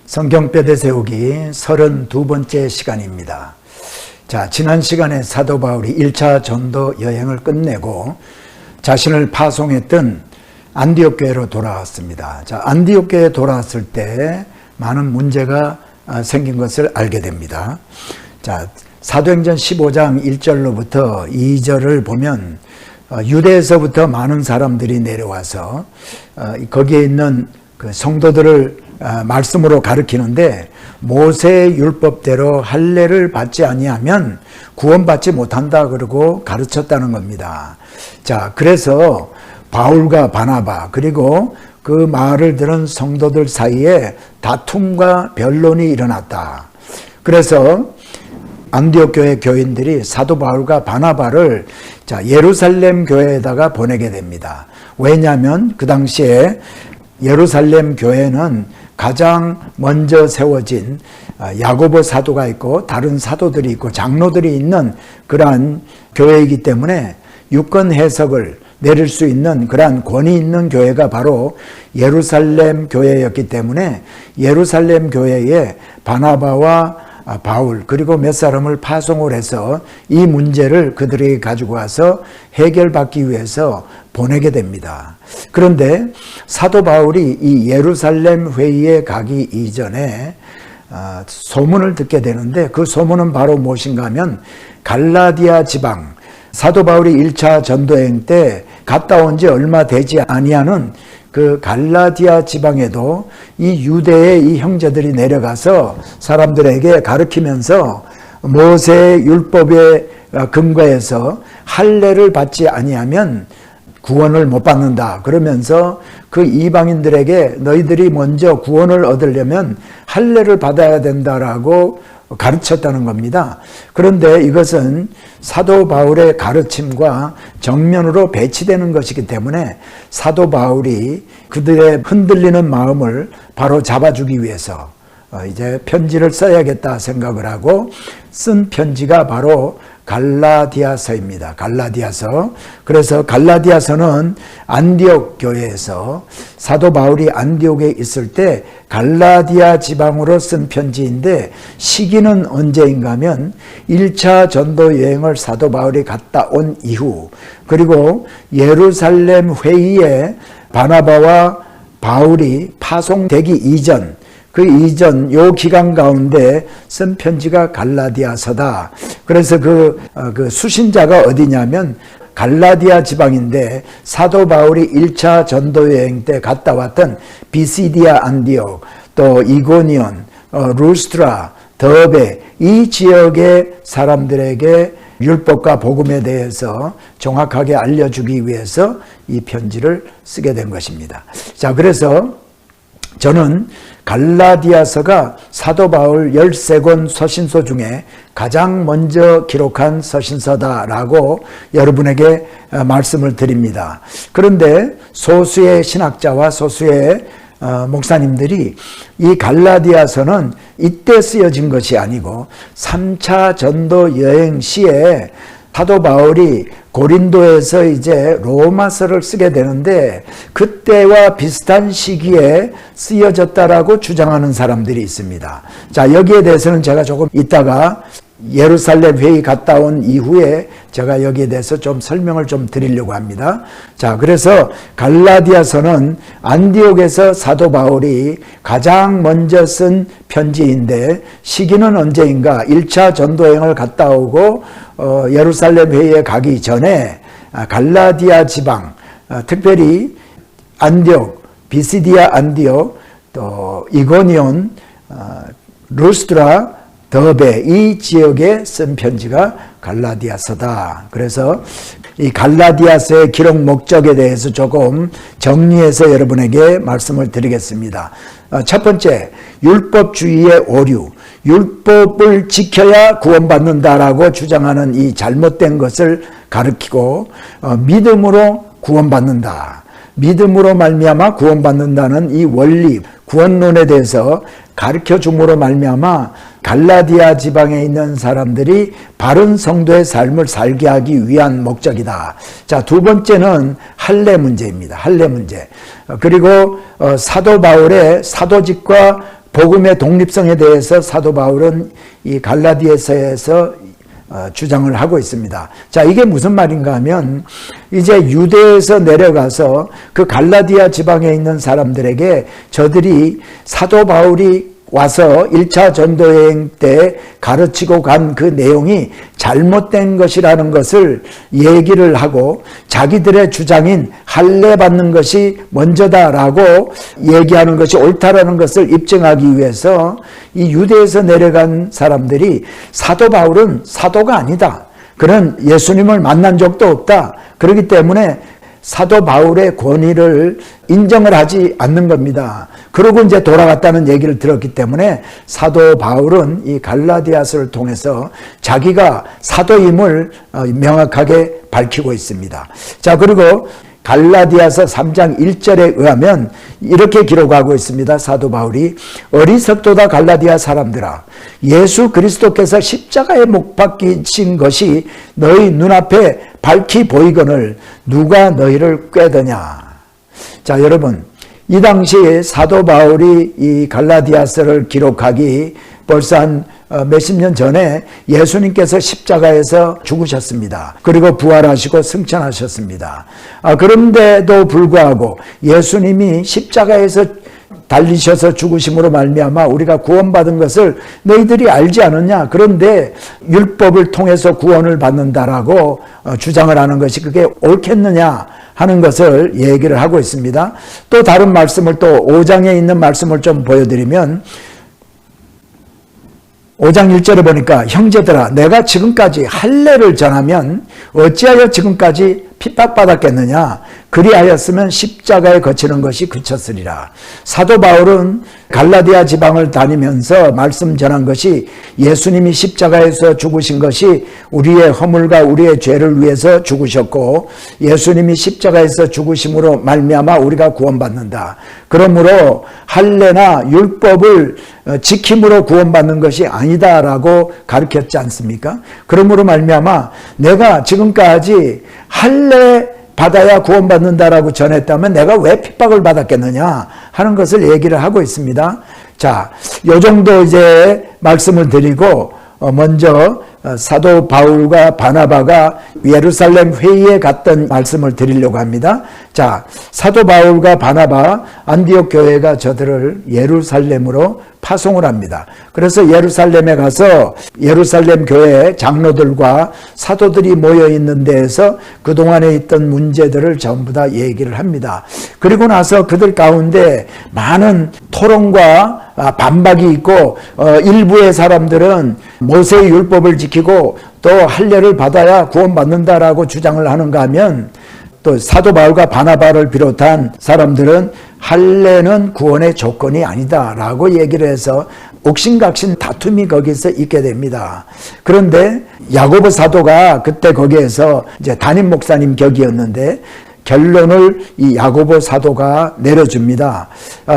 성경뼈대 세우기 32번째 시간입니다. 자, 지난 시간에 사도 바울이 1차 전도 여행을 끝내고 자신을 파송했던 안디옥 교회로 돌아왔습니다. 자, 안디옥 교회에 돌아왔을 때 많은 문제가 생긴 것을 알게 됩니다. 자, 사도행전 15장 1절로부터 2절을 보면 유대에서부터 많은 사람들이 내려와서 거기에 있는 그 성도들을 말씀으로 가르치는데 모세의 율법대로 할례를 받지 아니하면 구원받지 못한다 그러고 가르쳤다는 겁니다. 자, 그래서 바울과 바나바 그리고 그 말을 들은 성도들 사이에 다툼과 변론이 일어났다. 그래서 안디옥 교회 교인들이 사도 바울과 바나바를 예루살렘 교회에다가 보내게 됩니다. 왜냐하면 그 당시에 예루살렘 교회는 가장 먼저 세워진 야고보 사도가 있고 다른 사도들이 있고 장로들이 있는 그러한 교회이기 때문에 유권 해석을 내릴 수 있는 그러한 권위 있는 교회가 바로 예루살렘 교회였기 때문에 예루살렘 교회에 바나바와 바울 그리고 몇 사람을 파송을 해서 이 문제를 그들에게 가지고 와서 해결받기 위해서 보내게 됩니다. 그런데 사도 바울이 이 예루살렘 회의에 가기 이전에 소문을 듣게 되는데 그 소문은 바로 무엇인가 하면 갈라디아 지방 사도 바울이 1차 전도여행 때 갔다 온 지 얼마 되지 아니하는 그 갈라디아 지방에도 이 유대의 이 형제들이 내려가서 사람들에게 가르치면서 모세의 율법에 근거해서 할례를 받지 아니하면 구원을 못 받는다. 그러면서 그 이방인들에게 너희들이 먼저 구원을 얻으려면 할례를 받아야 된다라고 가르쳤다는 겁니다. 그런데 이것은 사도 바울의 가르침과 정면으로 배치되는 것이기 때문에 사도 바울이 그들의 흔들리는 마음을 바로 잡아주기 위해서 이제 편지를 써야겠다 생각을 하고 쓴 편지가 바로 갈라디아서입니다. 갈라디아서. 그래서 갈라디아서는 안디옥 교회에서 사도 바울이 안디옥에 있을 때 갈라디아 지방으로 쓴 편지인데 시기는 언제인가 하면 1차 전도 여행을 사도 바울이 갔다 온 이후 그리고 예루살렘 회의에 바나바와 바울이 파송되기 이전 그 이전 요 기간 가운데 쓴 편지가 갈라디아서다. 그래서 그 수신자가 어디냐면 갈라디아 지방인데 사도 바울이 1차 전도 여행 때 갔다 왔던 비시디아 안디옥 또 이고니온 루스트라 더베 이 지역의 사람들에게 율법과 복음에 대해서 정확하게 알려주기 위해서 이 편지를 쓰게 된 것입니다. 자, 그래서 저는 갈라디아서가 사도 바울 13권 서신서 중에 가장 먼저 기록한 서신서다라고 여러분에게 말씀을 드립니다. 그런데 소수의 신학자와 소수의 목사님들이 이 갈라디아서는 이때 쓰여진 것이 아니고 3차 전도 여행 시에 사도 바울이 고린도에서 이제 로마서를 쓰게 되는데 그때와 비슷한 시기에 쓰여졌다라고 주장하는 사람들이 있습니다. 자, 여기에 대해서는 제가 조금 이따가 예루살렘 회의 갔다 온 이후에 제가 여기에 대해서 좀 설명을 좀 드리려고 합니다. 자, 그래서 갈라디아서는 안디옥에서 사도 바울이 가장 먼저 쓴 편지인데 시기는 언제인가 1차 전도여행을 갔다 오고 예루살렘 회의에 가기 전에 갈라디아 지방 특별히 안디옥, 비시디아 안디옥 또 이고니온, 루스트라 더베 이 지역에 쓴 편지가 갈라디아서다. 그래서 이 갈라디아서의 기록 목적에 대해서 조금 정리해서 여러분에게 말씀을 드리겠습니다. 첫 번째, 율법주의의 오류. 율법을 지켜야 구원받는다라고 주장하는 이 잘못된 것을 가르치고 믿음으로 구원받는다. 믿음으로 말미암아 구원받는다는 이 원리, 구원론에 대해서 가르쳐 줌으로 말미암아 갈라디아 지방에 있는 사람들이 바른 성도의 삶을 살게 하기 위한 목적이다. 자, 두 번째는 할례 문제입니다. 할례 문제. 그리고 사도 바울의 사도직과 복음의 독립성에 대해서 사도 바울은 이 갈라디아서에서 주장을 하고 있습니다. 자, 이게 무슨 말인가 하면 이제 유대에서 내려가서 그 갈라디아 지방에 있는 사람들에게 저들이 사도 바울이 와서 1차 전도여행 때 가르치고 간 그 내용이 잘못된 것이라는 것을 얘기를 하고 자기들의 주장인 할례 받는 것이 먼저다라고 얘기하는 것이 옳다라는 것을 입증하기 위해서 이 유대에서 내려간 사람들이 사도 바울은 사도가 아니다. 그는 예수님을 만난 적도 없다. 그렇기 때문에 사도 바울의 권위를 인정을 하지 않는 겁니다. 그러고 이제 돌아갔다는 얘기를 들었기 때문에 사도 바울은 이 갈라디아서를 통해서 자기가 사도임을 명확하게 밝히고 있습니다. 자, 그리고 갈라디아서 3장 1절에 의하면 이렇게 기록하고 있습니다. 사도 바울이 어리석도다 갈라디아 사람들아, 예수 그리스도께서 십자가에 못 박히신 것이 너희 눈앞에 밝히 보이거늘 누가 너희를 꾀더냐. 자, 여러분, 이 당시에 사도 바울이 이 갈라디아서를 기록하기 벌써 한 몇십 년 전에 예수님께서 십자가에서 죽으셨습니다. 그리고 부활하시고 승천하셨습니다. 그런데도 불구하고 예수님이 십자가에서 달리셔서 죽으심으로 말미암아 우리가 구원받은 것을 너희들이 알지 않느냐. 그런데 율법을 통해서 구원을 받는다라고 주장을 하는 것이 그게 옳겠느냐 하는 것을 얘기를 하고 있습니다. 또 다른 말씀을 또 5장에 있는 말씀을 좀 보여드리면 5장 1절에 보니까 형제들아 내가 지금까지 할례를 전하면 어찌하여 지금까지 핍박받았겠느냐. 그리하였으면 십자가에 거치는 것이 그쳤으리라. 사도 바울은 갈라디아 지방을 다니면서 말씀 전한 것이 예수님이 십자가에서 죽으신 것이 우리의 허물과 우리의 죄를 위해서 죽으셨고 예수님이 십자가에서 죽으심으로 말미암아 우리가 구원받는다. 그러므로 할례나 율법을 지킴으로 구원받는 것이 아니다라고 가르쳤지 않습니까? 그러므로 말미암아 내가 지금까지 할례 받아야 구원받는다라고 전했다면 내가 왜 핍박을 받았겠느냐 하는 것을 얘기를 하고 있습니다. 자, 요 정도 이제 말씀을 드리고 먼저 사도 바울과 바나바가 예루살렘 회의에 갔던 말씀을 드리려고 합니다. 자, 사도 바울과 바나바 안디옥 교회가 저들을 예루살렘으로 파송을 합니다. 그래서 예루살렘에 가서 예루살렘 교회 장로들과 사도들이 모여 있는 데에서 그동안에 있던 문제들을 전부 다 얘기를 합니다. 그리고 나서 그들 가운데 많은 토론과 반박이 있고 일부의 사람들은 모세의 율법을 지키고 또 할례를 받아야 구원받는다라고 주장을 하는가 하면 또 사도 바울과 바나바를 비롯한 사람들은 할례는 구원의 조건이 아니다라고 얘기를 해서 옥신각신 다툼이 거기서 있게 됩니다. 그런데 야고보 사도가 그때 거기에서 이제 담임 목사님 격이었는데 결론을 이 야고보 사도가 내려줍니다.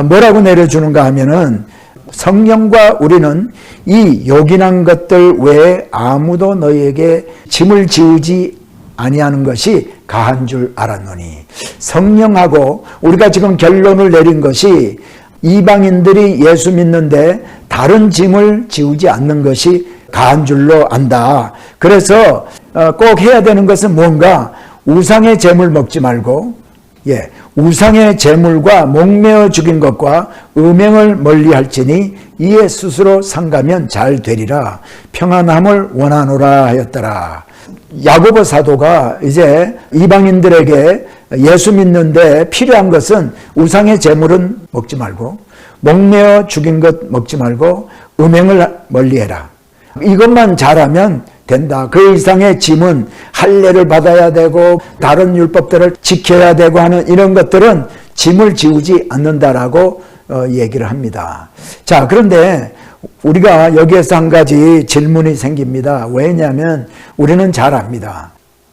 뭐라고 내려주는가 하면은 성령과 우리는 이 요긴한 것들 외에 아무도 너희에게 짐을 지우지 아니하는 것이 가한 줄 알았노니. 성령하고 우리가 지금 결론을 내린 것이 이방인들이 예수 믿는데 다른 짐을 지우지 않는 것이 가한 줄로 안다. 그래서 꼭 해야 되는 것은 뭔가 우상의 제물 먹지 말고 우상의 제물과 목매어 죽인 것과 음행을 멀리할지니 이에 스스로 상가면 잘 되리라. 평안함을 원하노라 하였더라. 야고보 사도가 이제 이방인들에게 예수 믿는데 필요한 것은 우상의 제물은 먹지 말고 목매어 죽인 것 먹지 말고 음행을 멀리해라. 이것만 잘하면 된다. 그 이상의 짐은 할례를 받아야 되고 다른 율법들을 지켜야 되고 하는 이런 것들은 짐을 지우지 않는다라고 얘기를 합니다. 자, 그런데 우리가 여기에서 한 가지 질문이 생깁니다. 왜냐하면 우리는 잘 압니다.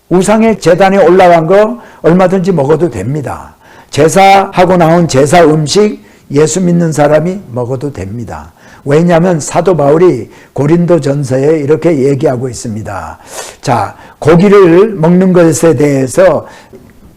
우상의 제단에 올라간 거 얼마든지 먹어도 됩니다. 제사하고 나온 제사 음식 예수 믿는 사람이 먹어도 됩니다. 왜냐하면 사도 바울이 고린도 전서에 이렇게 얘기하고 있습니다. 자, 고기를 먹는 것에 대해서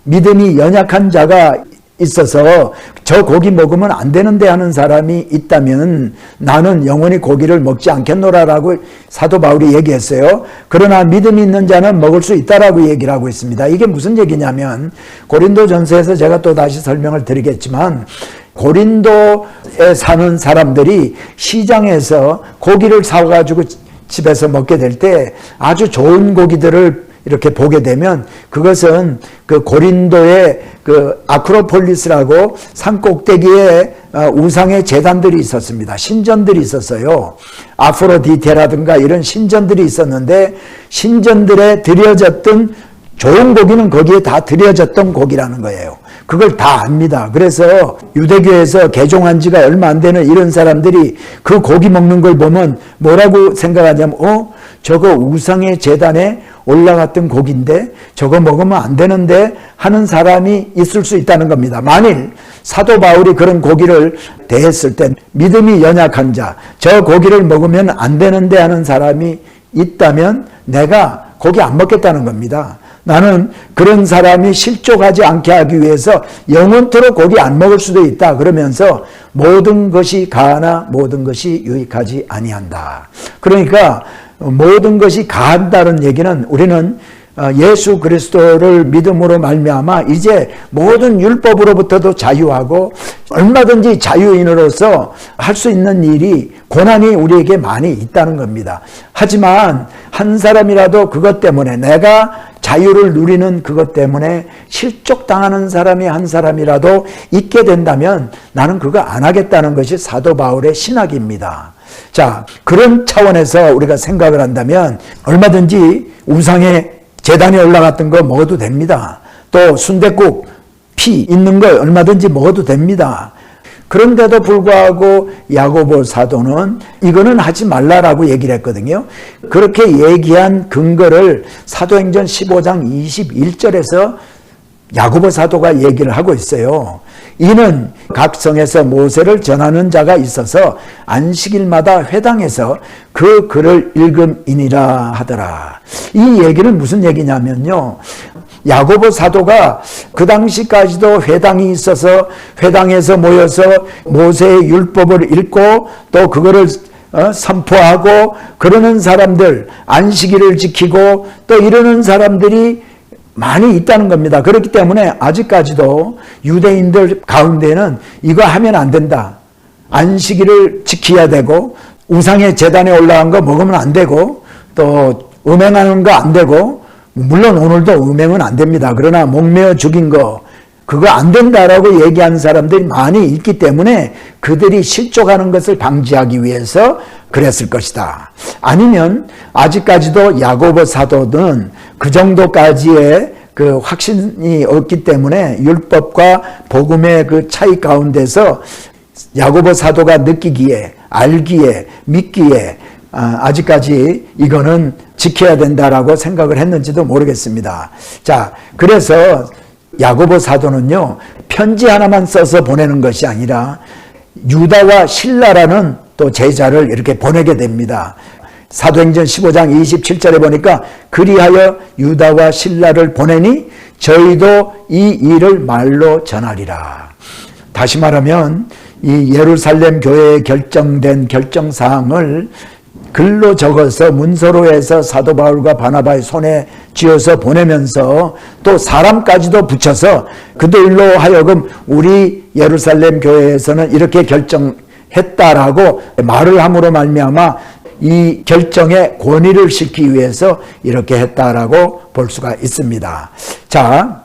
믿음이 연약한 자가 있어서 저 고기 먹으면 안 되는데 하는 사람이 있다면 나는 영원히 고기를 먹지 않겠노라라고 사도 바울이 얘기했어요. 그러나 믿음이 있는 자는 먹을 수 있다라고 얘기를 하고 있습니다. 이게 무슨 얘기냐면 고린도전서에서 제가 또 다시 설명을 드리겠지만 고린도에 사는 사람들이 시장에서 고기를 사가지고 집에서 먹게 될 때 아주 좋은 고기들을 이렇게 보게 되면 그것은 그 고린도의 그 아크로폴리스라고 산 꼭대기에 우상의 제단들이 있었습니다. 신전들이 있었어요. 아프로디테라든가 이런 신전들이 있었는데 신전들에 드려졌던 좋은 고기는 거기에 다 드려졌던 고기라는 거예요. 그걸 다 압니다. 그래서 유대교에서 개종한 지가 얼마 안 되는 이런 사람들이 그 고기 먹는 걸 보면 뭐라고 생각하냐면 저거 우상의 제단에 올라갔던 고기인데 저거 먹으면 안 되는데 하는 사람이 있을 수 있다는 겁니다. 만일 사도 바울이 그런 고기를 대했을 때 믿음이 연약한 자, 저 고기를 먹으면 안 되는데 하는 사람이 있다면 내가 고기 안 먹겠다는 겁니다. 나는 그런 사람이 실족하지 않게 하기 위해서 영원토록 고기 안 먹을 수도 있다. 그러면서 모든 것이 가하나 모든 것이 유익하지 아니한다. 그러니까 모든 것이 가한다는 얘기는 우리는 예수 그리스도를 믿음으로 말미암아 이제 모든 율법으로부터도 자유하고 얼마든지 자유인으로서 할 수 있는 일이 고난이 우리에게 많이 있다는 겁니다. 하지만 한 사람이라도 그것 때문에 내가 자유를 누리는 그것 때문에 실족당하는 사람이 한 사람이라도 있게 된다면 나는 그거 안 하겠다는 것이 사도 바울의 신학입니다. 자, 그런 차원에서 우리가 생각을 한다면 얼마든지 우상의 제단에 올라갔던 거 먹어도 됩니다. 또 순댓국 피 있는 걸 얼마든지 먹어도 됩니다. 그런데도 불구하고 야고보 사도는 이거는 하지 말라라고 얘기를 했거든요. 그렇게 얘기한 근거를 사도행전 15장 21절에서 야고보 사도가 얘기를 하고 있어요. 이는 각 성에서 모세를 전하는 자가 있어서 안식일마다 회당에서 그 글을 읽음이니라 하더라. 이 얘기는 무슨 얘기냐면요. 야고보 사도가 그 당시까지도 회당이 있어서 회당에서 모여서 모세의 율법을 읽고 또 그거를 선포하고 그러는 사람들, 안식일을 지키고 또 이러는 사람들이 많이 있다는 겁니다. 그렇기 때문에 아직까지도 유대인들 가운데는 이거 하면 안 된다. 안식일을 지켜야 되고 우상의 제단에 올라간 거 먹으면 안 되고 또 음행하는 거 안 되고 물론 오늘도 음행은 안 됩니다. 그러나 목매어 죽인 거 그거 안 된다라고 얘기하는 사람들이 많이 있기 때문에 그들이 실족하는 것을 방지하기 위해서 그랬을 것이다. 아니면 아직까지도 야고보 사도는 그 정도까지의 그 확신이 없기 때문에 율법과 복음의 그 차이 가운데서 야고보 사도가 느끼기에 알기에 믿기에 아직까지 이거는 지켜야 된다라고 생각을 했는지도 모르겠습니다. 자, 그래서 야고보 사도는요, 편지 하나만 써서 보내는 것이 아니라 유다와 실라라는 또 제자를 이렇게 보내게 됩니다. 사도행전 15장 27절에 보니까 그리하여 유다와 실라를 보내니 저희도 이 일을 말로 전하리라. 다시 말하면 이 예루살렘 교회에 결정된 결정사항을 글로 적어서 문서로 해서 사도 바울과 바나바의 손에 쥐어서 보내면서 또 사람까지도 붙여서 그들로 하여금 우리 예루살렘 교회에서는 이렇게 결정했다라고 말을 함으로 말미암아 이 결정에 권위를 싣기 위해서 이렇게 했다라고 볼 수가 있습니다. 자,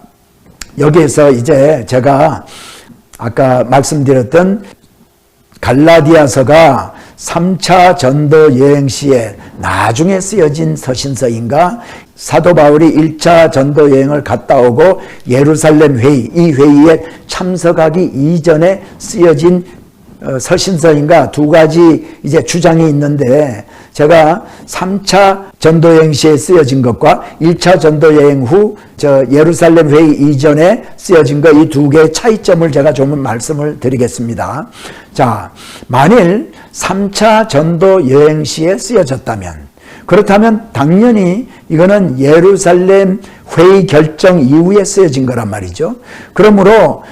여기에서 이제 제가 아까 말씀드렸던 갈라디아서가 3차 전도 여행 시에 나중에 쓰여진 서신서인가? 사도 바울이 1차 전도 여행을 갔다 오고 예루살렘 회의, 이 회의에 참석하기 이전에 쓰여진 서신서인가? 두 가지 이제 주장이 있는데 제가 3차 전도여행 시에 쓰여진 것과 1차 전도여행 후 예루살렘 회의 이전에 쓰여진 것 이 두 개의 차이점을 제가 좀 말씀을 드리겠습니다. 자, 만일 3차 전도여행 시에 쓰여졌다면 그렇다면 당연히 이거는 예루살렘 회의 결정 이후에 쓰여진 거란 말이죠. 그러므로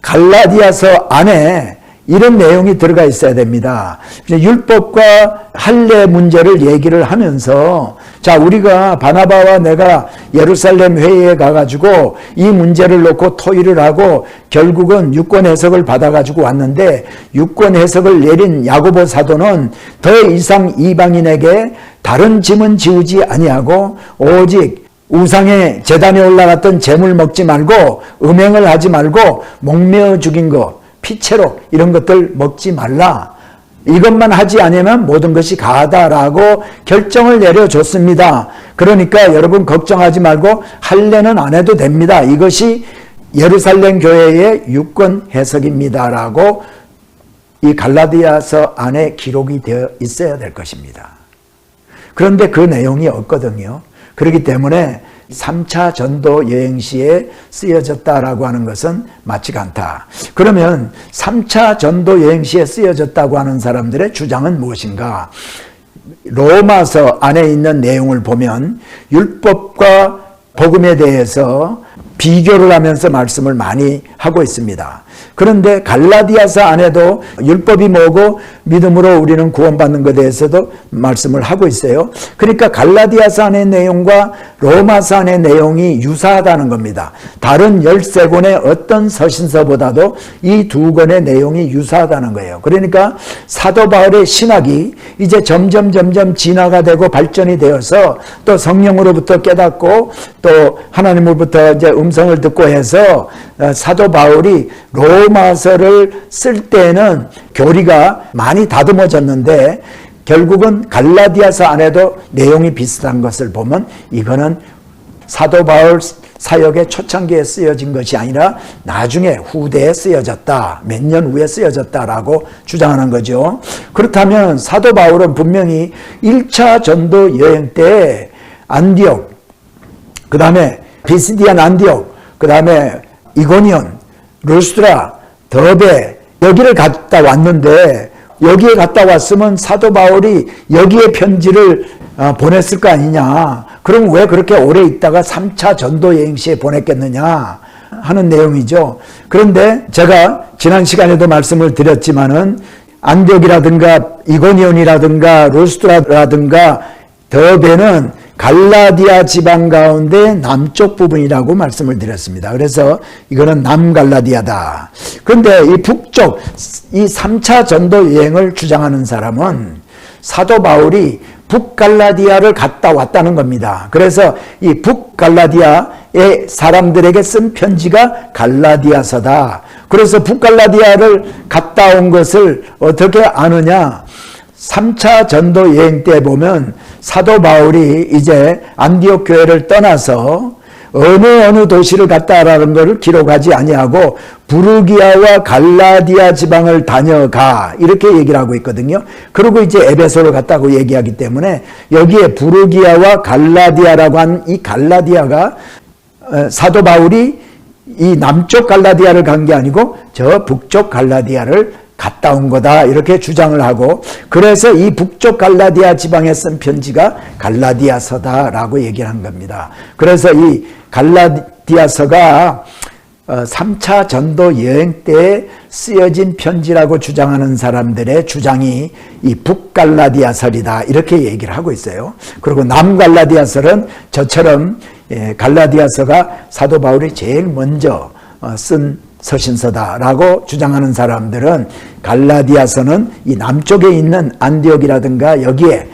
갈라디아서 안에 이런 내용이 들어가 있어야 됩니다. 율법과 할례 문제를 얘기를 하면서 자, 우리가 바나바와 내가 예루살렘 회의에 가가지고 이 문제를 놓고 토의를 하고 결국은 유권 해석을 받아가지고 왔는데 유권 해석을 내린 야고보 사도는 더 이상 이방인에게 다른 짐은 지우지 아니하고 오직 우상의 제단에 올라갔던 재물 먹지 말고 음행을 하지 말고 목매어 죽인 것 피채로 이런 것들 먹지 말라. 이것만 하지 않으면 모든 것이 가하다라고 결정을 내려줬습니다. 그러니까 여러분 걱정하지 말고 할례는 안 해도 됩니다. 이것이 예루살렘 교회의 유권 해석입니다라고 이 갈라디아서 안에 기록이 되어 있어야 될 것입니다. 그런데 그 내용이 없거든요. 그렇기 때문에 3차 전도 여행 시에 쓰여졌다라고 하는 것은 맞지가 않다. 그러면 3차 전도 여행 시에 쓰여졌다고 하는 사람들의 주장은 무엇인가? 로마서 안에 있는 내용을 보면 율법과 복음에 대해서 비교를 하면서 말씀을 많이 하고 있습니다. 그런데 갈라디아서 안에도 율법이 뭐고 믿음으로 우리는 구원받는 것에 대해서도 말씀을 하고 있어요. 그러니까 갈라디아서 안의 내용과 로마서 안의 내용이 유사하다는 겁니다. 다른 13권의 어떤 서신서보다도 이 두 권의 내용이 유사하다는 거예요. 그러니까 사도 바울의 신학이 이제 점점 진화가 되고 발전이 되어서 또 성령으로부터 깨닫고 또 하나님으로부터 이제 음성을 듣고 해서 사도 바울이 로마서를 쓸 때는 교리가 많이 다듬어졌는데 결국은 갈라디아서 안에도 내용이 비슷한 것을 보면 이거는 사도 바울 사역의 초창기에 쓰여진 것이 아니라 나중에 후대에 쓰여졌다. 몇 년 후에 쓰여졌다라고 주장하는 거죠. 그렇다면 사도 바울은 분명히 1차 전도 여행 때 안디옥, 그 다음에 비시디안 안디옥, 그 다음에 이고니온, 루스드라, 더베 여기를 갔다 왔는데 여기에 갔다 왔으면 사도 바울이 여기에 편지를 보냈을 거 아니냐. 그럼 왜 그렇게 오래 있다가 3차 전도 여행 시에 보냈겠느냐 하는 내용이죠. 그런데 제가 지난 시간에도 말씀을 드렸지만은 안디옥이라든가 이고니온이라든가 루스드라라든가 더베는 갈라디아 지방 가운데 남쪽 부분이라고 말씀을 드렸습니다. 그래서 이거는 남갈라디아다. 그런데 이 북쪽, 이 3차 전도 여행을 주장하는 사람은 사도 바울이 북갈라디아를 갔다 왔다는 겁니다. 그래서 이 북갈라디아의 사람들에게 쓴 편지가 갈라디아서다. 그래서 북갈라디아를 갔다 온 것을 어떻게 아느냐? 3차 전도 여행 때 보면 사도 바울이 이제 안디옥 교회를 떠나서 어느 도시를 갔다라는 것을 기록하지 아니하고 부르기아와 갈라디아 지방을 다녀가 이렇게 얘기를 하고 있거든요. 그리고 이제 에베소를 갔다고 얘기하기 때문에 여기에 부르기아와 갈라디아라고 한 이 갈라디아가 사도 바울이 이 남쪽 갈라디아를 간 게 아니고 저 북쪽 갈라디아를 갔다 온 거다 이렇게 주장을 하고 그래서 이 북쪽 갈라디아 지방에 쓴 편지가 갈라디아서다라고 얘기를 한 겁니다. 그래서 이 갈라디아서가 3차 전도 여행 때 쓰여진 편지라고 주장하는 사람들의 주장이 이 북갈라디아설이다 이렇게 얘기를 하고 있어요. 그리고 남갈라디아설은 저처럼 갈라디아서가 사도 바울이 제일 먼저 쓴 서신서다라고 주장하는 사람들은 갈라디아서는 이 남쪽에 있는 안디옥이라든가 여기에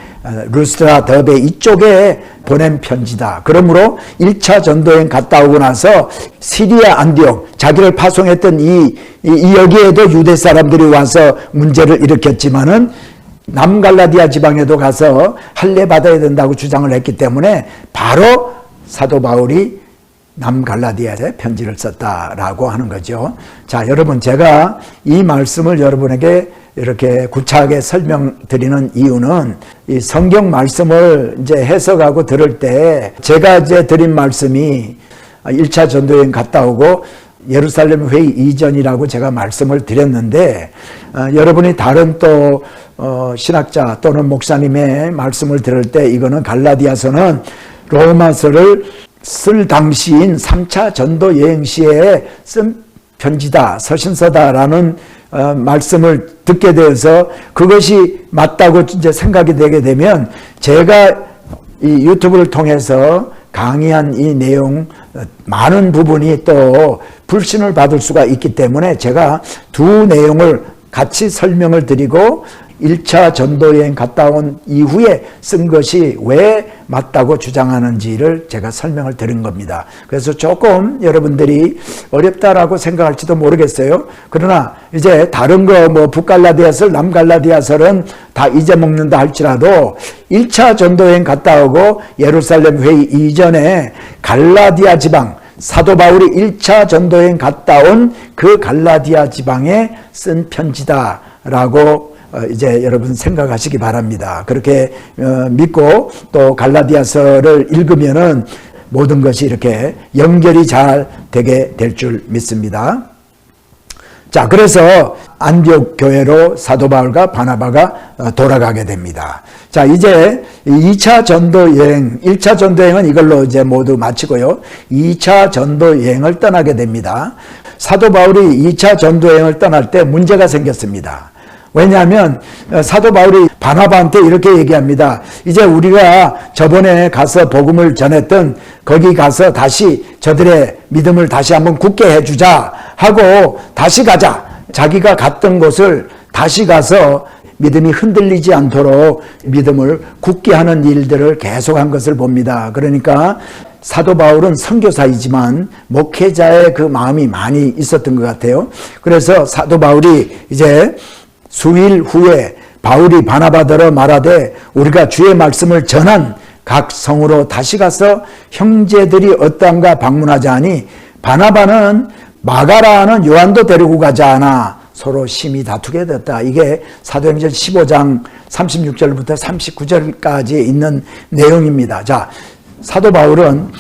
루스드라, 더베 이쪽에 보낸 편지다. 그러므로 1차 전도여행 갔다 오고 나서 시리아 안디옥, 자기를 파송했던 이 여기에도 유대 사람들이 와서 문제를 일으켰지만은 남갈라디아 지방에도 가서 할례 받아야 된다고 주장을 했기 때문에 바로 사도 바울이 남갈라디아에 편지를 썼다라고 하는 거죠. 자, 여러분 제가 이 말씀을 여러분에게 이렇게 구차하게 설명드리는 이유는 이 성경 말씀을 이제 해석하고 들을 때 제가 이제 드린 말씀이 1차 전도여행 갔다 오고 예루살렘 회의 이전이라고 제가 말씀을 드렸는데 여러분이 다른 또 신학자 또는 목사님의 말씀을 들을 때 이거는 갈라디아서는 로마서를 쓸 당시인 3차 전도 여행 시에 쓴 편지다, 서신서다라는 말씀을 듣게 되어서 그것이 맞다고 이제 생각이 되게 되면 제가 이 유튜브를 통해서 강의한 이 내용 많은 부분이 또 불신을 받을 수가 있기 때문에 제가 두 내용을 같이 설명을 드리고 1차 전도여행 갔다 온 이후에 쓴 것이 왜 맞다고 주장하는지를 제가 설명을 드린 겁니다. 그래서 조금 여러분들이 어렵다라고 생각할지도 모르겠어요. 그러나 이제 다른 거 뭐 북갈라디아설, 남갈라디아설은 다 잊어먹는다 할지라도 1차 전도여행 갔다 오고 예루살렘 회의 이전에 갈라디아 지방, 사도 바울이 1차 전도여행 갔다 온 그 갈라디아 지방에 쓴 편지다라고 이제 여러분 생각하시기 바랍니다. 그렇게 믿고 또 갈라디아서를 읽으면은 모든 것이 이렇게 연결이 잘 되게 될 줄 믿습니다. 자, 그래서 안디옥 교회로 사도 바울과 바나바가 돌아가게 됩니다. 자, 이제 2차 전도 여행, 1차 전도 여행은 이걸로 이제 모두 마치고요. 2차 전도 여행을 떠나게 됩니다. 사도 바울이 2차 전도 여행을 떠날 때 문제가 생겼습니다. 왜냐하면 사도 바울이 바나바한테 이렇게 얘기합니다. 이제 우리가 저번에 가서 복음을 전했던 거기 가서 다시 저들의 믿음을 다시 한번 굳게 해주자 하고 다시 가자. 자기가 갔던 곳을 다시 가서 믿음이 흔들리지 않도록 믿음을 굳게 하는 일들을 계속한 것을 봅니다. 그러니까 사도 바울은 선교사이지만 목회자의 그 마음이 많이 있었던 것 같아요. 그래서 사도 바울이 이제 수일 후에 바울이 바나바더러 말하되 우리가 주의 말씀을 전한 각 성으로 다시 가서 형제들이 어떠한가 방문하자 하니 바나바는 마가라 하는 요한도 데리고 가자 하나 서로 심히 다투게 됐다. 이게 사도행전 15장 36절부터 39절까지 있는 내용입니다. 자, 사도 바울은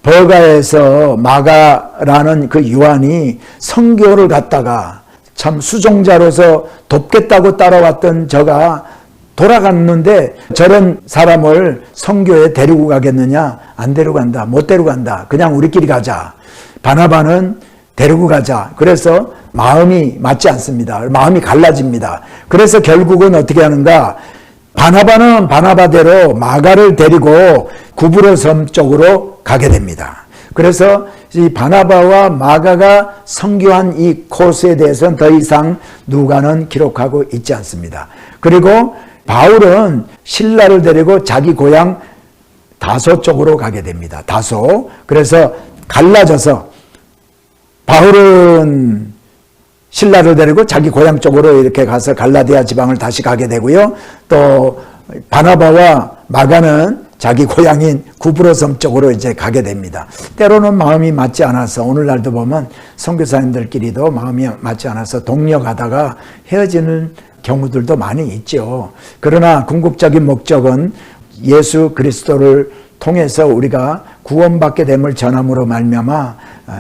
버가에서 마가라는 그 요한이 선교를 갔다가 참 수종자로서 돕겠다고 따라왔던 저가 돌아갔는데 저런 사람을 선교에 데리고 가겠느냐? 안 데리고 간다. 못 데리고 간다. 그냥 우리끼리 가자. 바나바는 데리고 가자. 그래서 마음이 맞지 않습니다. 마음이 갈라집니다. 그래서 결국은 어떻게 하는가? 바나바는 바나바대로 마가를 데리고 구브로 섬 쪽으로 가게 됩니다. 그래서 이 바나바와 마가가 선교한 이 코스에 대해서는 더 이상 누가는 기록하고 있지 않습니다. 그리고 바울은 신라를 데리고 자기 고향 다소 쪽으로 가게 됩니다. 다소. 그래서 갈라져서 바울은 신라를 데리고 자기 고향 쪽으로 이렇게 가서 갈라디아 지방을 다시 가게 되고요. 또 바나바와 마가는 자기 고향인 구브로 섬 쪽으로 이제 가게 됩니다. 때로는 마음이 맞지 않아서 오늘날도 보면 선교사님들끼리도 마음이 맞지 않아서 동력하다가 헤어지는 경우들도 많이 있죠. 그러나 궁극적인 목적은 예수 그리스도를 통해서 우리가 구원받게 됨을 전함으로 말미암아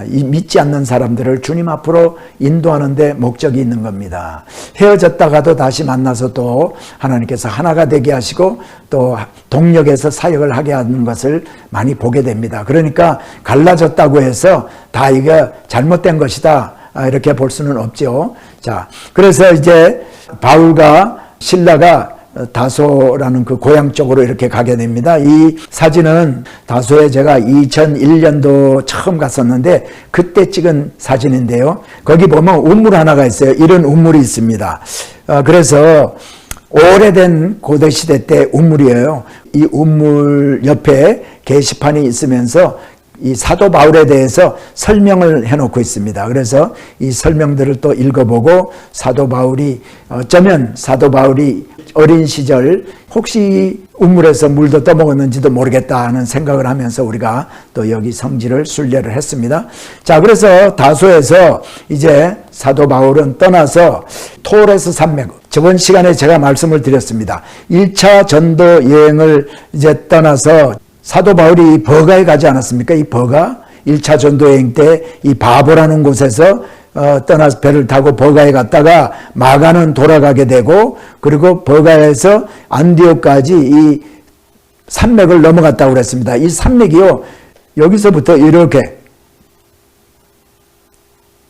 믿지 않는 사람들을 주님 앞으로 인도하는 데 목적이 있는 겁니다. 헤어졌다가도 다시 만나서 또 하나님께서 하나가 되게 하시고 또 동력에서 사역을 하게 하는 것을 많이 보게 됩니다. 그러니까 갈라졌다고 해서 다 이거 잘못된 것이다 이렇게 볼 수는 없죠. 자, 그래서 이제 바울과 신라가 다소라는 그 고향 쪽으로 이렇게 가게 됩니다. 이 사진은 다소에 제가 2001년도 처음 갔었는데 그때 찍은 사진인데요. 거기 보면 우물 하나가 있어요. 이런 우물이 있습니다. 그래서 오래된 고대시대 때 우물이에요. 이 우물 옆에 게시판이 있으면서 이 사도 바울에 대해서 설명을 해놓고 있습니다. 그래서 이 설명들을 또 읽어보고 사도 바울이 어쩌면 사도 바울이 어린 시절 혹시 우물에서 물도 떠먹었는지도 모르겠다 하는 생각을 하면서 우리가 또 여기 성지를 순례를 했습니다. 자, 그래서 다소에서 이제 사도 바울은 떠나서 토레스 산맥, 저번 시간에 제가 말씀을 드렸습니다. 1차 전도 여행을 이제 떠나서 사도 바울이 버가에 가지 않았습니까? 이 버가 1차 전도 여행 때 이 바보라는 곳에서 떠나서 배를 타고 버가에 갔다가 마가는 돌아가게 되고 그리고 버가에서 안디옥까지 이 산맥을 넘어갔다고 그랬습니다. 이 산맥이요, 여기서부터 이렇게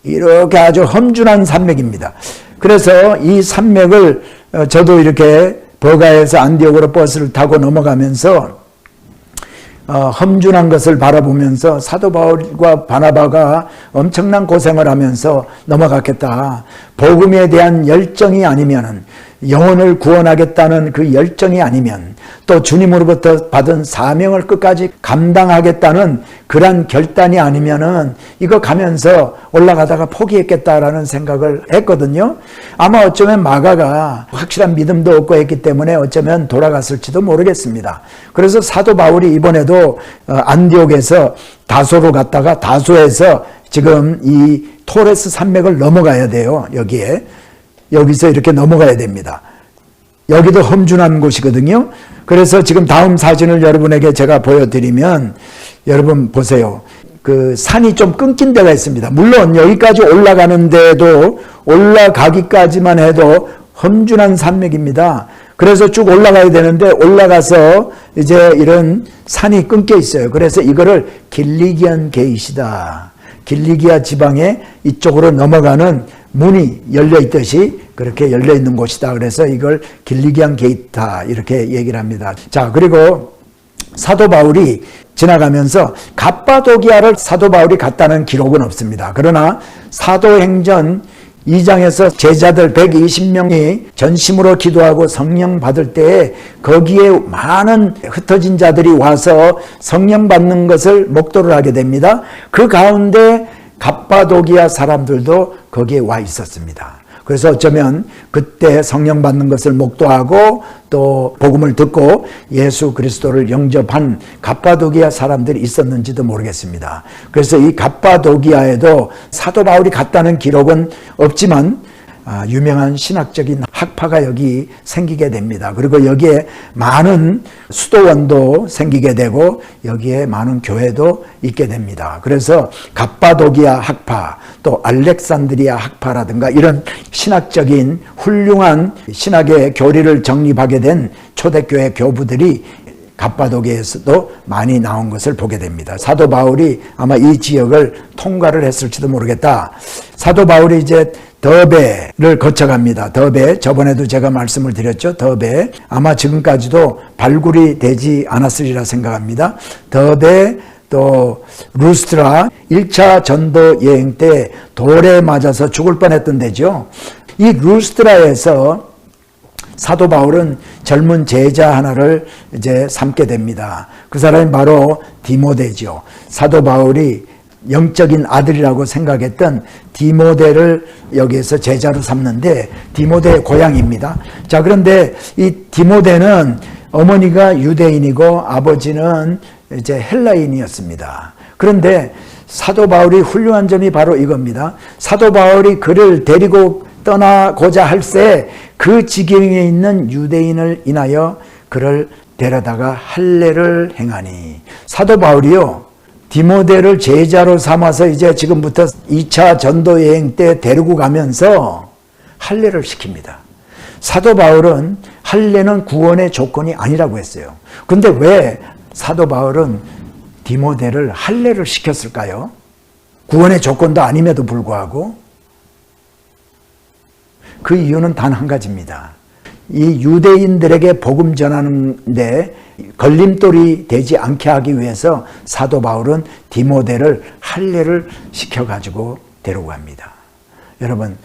이렇게 아주 험준한 산맥입니다. 그래서 이 산맥을 저도 이렇게 버가에서 안디옥으로 버스를 타고 넘어가면서 험준한 것을 바라보면서 사도 바울과 바나바가 엄청난 고생을 하면서 넘어갔겠다. 복음에 대한 열정이 아니면은, 영혼을 구원하겠다는 그 열정이 아니면, 또 주님으로부터 받은 사명을 끝까지 감당하겠다는 그런 결단이 아니면은 이거 가면서 올라가다가 포기했겠다라는 생각을 했거든요. 아마 어쩌면 마가가 확실한 믿음도 없고 했기 때문에 어쩌면 돌아갔을지도 모르겠습니다. 그래서 사도 바울이 이번에도 안디옥에서 다소로 갔다가 다소에서 지금 이 토레스 산맥을 넘어가야 돼요. 여기서 이렇게 넘어가야 됩니다. 여기도 험준한 곳이거든요. 그래서 지금 다음 사진을 여러분에게 제가 보여드리면, 여러분 보세요. 그 산이 좀 끊긴 데가 있습니다. 물론 여기까지 올라가는데도, 올라가기까지만 해도 험준한 산맥입니다. 그래서 쭉 올라가야 되는데 올라가서 이제 이런 산이 끊겨 있어요. 그래서 이거를 길리기안 게이시다. 길리기아 지방에 이쪽으로 넘어가는 문이 열려 있듯이 그렇게 열려 있는 곳이다. 그래서 이걸 길리기안 게이트다 이렇게 얘기를 합니다. 자, 그리고 사도 바울이 지나가면서 갑바도기아를 사도 바울이 갔다는 기록은 없습니다. 그러나 사도행전 2장에서 제자들 120명이 전심으로 기도하고 성령 받을 때에 거기에 많은 흩어진 자들이 와서 성령 받는 것을 목도를 하게 됩니다. 그 가운데 갑바도기아 사람들도 거기에 와 있었습니다. 그래서 어쩌면 그때 성령 받는 것을 목도하고 또 복음을 듣고 예수 그리스도를 영접한 갑바도기아 사람들이 있었는지도 모르겠습니다. 그래서 이 갑바도기아에도 사도 바울이 갔다는 기록은 없지만 유명한 신학적인 학파가 여기 생기게 됩니다. 그리고 여기에 많은 수도원도 생기게 되고 여기에 많은 교회도 있게 됩니다. 그래서 갑바도기아 학파, 또 알렉산드리아 학파라든가 이런 신학적인 훌륭한 신학의 교리를 정립하게 된 초대교회 교부들이 갑바도기아에서도 많이 나온 것을 보게 됩니다. 사도 바울이 아마 이 지역을 통과를 했을지도 모르겠다. 사도 바울이 이제 더베를 거쳐갑니다. 더베, 저번에도 제가 말씀을 드렸죠. 더베, 아마 지금까지도 발굴이 되지 않았으리라 생각합니다. 더베, 또 루스트라, 1차 전도 여행 때 돌에 맞아서 죽을 뻔했던 데죠. 이 루스트라에서 사도 바울은 젊은 제자 하나를 이제 삼게 됩니다. 그 사람이 바로 디모데죠. 사도 바울이 영적인 아들이라고 생각했던 디모데를 여기에서 제자로 삼는데, 디모데의 고향입니다. 자, 그런데 이 디모데는 어머니가 유대인이고 아버지는 이제 헬라인이었습니다. 그런데 사도 바울이 훌륭한 점이 바로 이겁니다. 사도 바울이 그를 데리고 떠나고자 할새 그 지경에 있는 유대인을 인하여 그를 데려다가 할례를 행하니, 사도 바울이요 디모데를 제자로 삼아서 이제 지금부터 2차 전도 여행 때 데리고 가면서 할례를 시킵니다. 사도 바울은 할례는 구원의 조건이 아니라고 했어요. 근데 왜 사도 바울은 디모데를 할례를 시켰을까요? 구원의 조건도 아님에도 불구하고. 그 이유는 단 한 가지입니다. 이 유대인들에게 복음 전하는데 걸림돌이 되지 않게 하기 위해서 사도 바울은 디모데를 할례를 시켜가지고 데려갑니다. 여러분,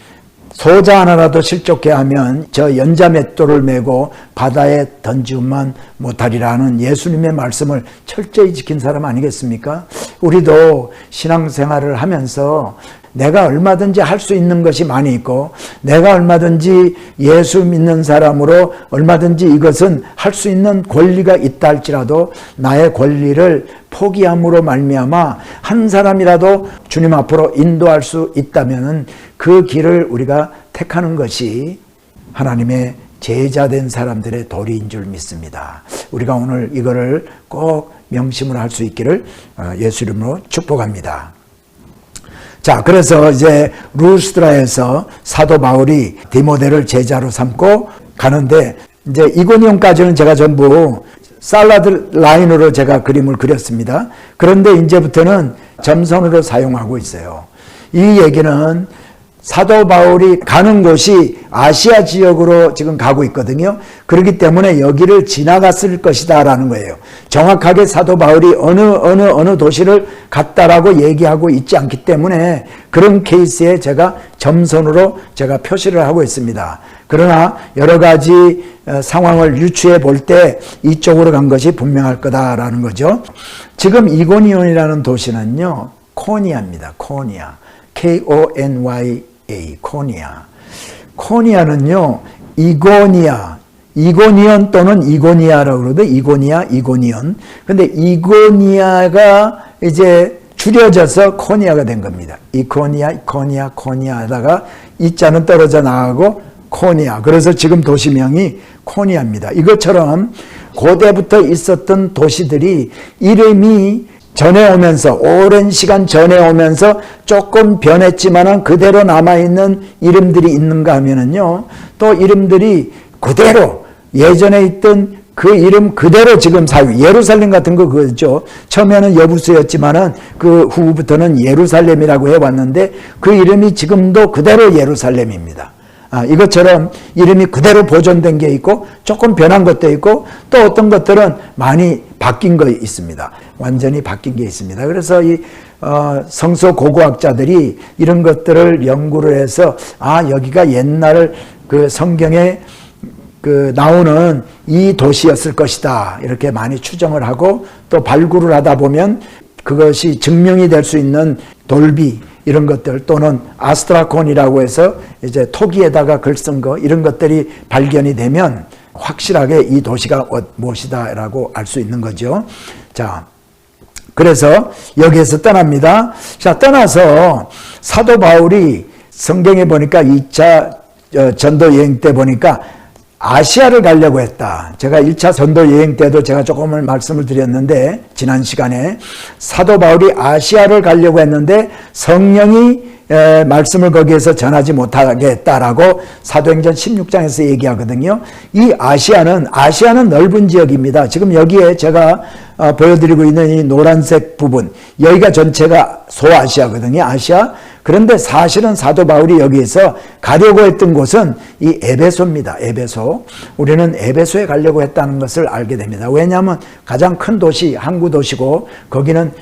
소자 하나라도 실족해 하면 저 연자맷돌을 메고 바다에 던지면 못하리라는 예수님의 말씀을 철저히 지킨 사람 아니겠습니까? 우리도 신앙생활을 하면서 내가 얼마든지 할 수 있는 것이 많이 있고, 내가 얼마든지 예수 믿는 사람으로 얼마든지 이것은 할 수 있는 권리가 있다 할지라도 나의 권리를 포기함으로 말미암아 한 사람이라도 주님 앞으로 인도할 수 있다면 그 길을 우리가 택하는 것이 하나님의 제자된 사람들의 도리인 줄 믿습니다. 우리가 오늘 이거를 꼭 명심을 할 수 있기를 예수 이름으로 축복합니다. 자, 그래서 이제 루스드라에서 사도 바울이 디모데를 제자로 삼고 가는데, 이제 이고니온까지는 제가 전부 살라드 라인으로 제가 그림을 그렸습니다. 그런데 이제부터는 점선으로 사용하고 있어요. 이 얘기는 사도 바울이 가는 곳이 아시아 지역으로 지금 가고 있거든요. 그렇기 때문에 여기를 지나갔을 것이다라는 거예요. 정확하게 사도 바울이 어느 도시를 갔다라고 얘기하고 있지 않기 때문에 그런 케이스에 제가 점선으로 제가 표시를 하고 있습니다. 그러나 여러 가지 상황을 유추해 볼 때 이쪽으로 간 것이 분명할 거다라는 거죠. 지금 이고니온이라는 도시는요, 코니아입니다. 코니아. K-O-N-Y-A. 코니아. 코니아는요, 이고니온 또는 이고니아라고 그러거든요. 이고니온. 근데 이고니아가 이제 줄여져서 코니아가 된 겁니다. 코니아 하다가 이자는 떨어져 나가고 코니아. 그래서 지금 도시명이 코니아입니다. 이것처럼 고대부터 있었던 도시들이 이름이 전해 오면서, 오랜 시간 전해 오면서 조금 변했지만은 그대로 남아있는 이름들이 있는가 하면은요, 또 이름들이 그대로 예전에 있던 그 이름 그대로 지금 예루살렘 같은 거 그거죠. 처음에는 여부수였지만은 그 후부터는 예루살렘이라고 해왔는데 그 이름이 지금도 그대로 예루살렘입니다. 이것처럼 이름이 그대로 보존된 게 있고 조금 변한 것도 있고 또 어떤 것들은 많이 바뀐 거 있습니다. 완전히 바뀐 게 있습니다. 그래서 이 성서 고고학자들이 이런 것들을 연구를 해서 여기가 옛날 그 성경에 그 나오는 이 도시였을 것이다 이렇게 많이 추정을 하고 또 발굴을 하다 보면 그것이 증명이 될 수 있는 돌비 이런 것들 또는 아스트라콘이라고 해서 이제 토기에다가 글 쓴 거 이런 것들이 발견이 되면 확실하게 이 도시가 무엇이다라고 알 수 있는 거죠. 자, 그래서 여기에서 떠납니다. 자, 떠나서 사도 바울이 성경에 보니까 2차 전도 여행 때 보니까 아시아를 가려고 했다. 제가 1차 전도 여행 때도 제가 조금을 말씀을 드렸는데 지난 시간에 사도 바울이 아시아를 가려고 했는데 성령이 말씀을 거기에서 전하지 못하게 했다라고 사도행전 16장에서 얘기하거든요. 이 아시아는 넓은 지역입니다. 지금 여기에 제가 보여드리고 있는 이 노란색 부분 여기가 전체가 소아시아거든요. 아시아. 그런데 사실은 사도 바울이 여기에서 가려고 했던 곳은 이 에베소입니다. 에베소. 우리는 에베소에 가려고 했다는 것을 알게 됩니다. 왜냐하면 가장 큰 도시, 항구 도시고 거기는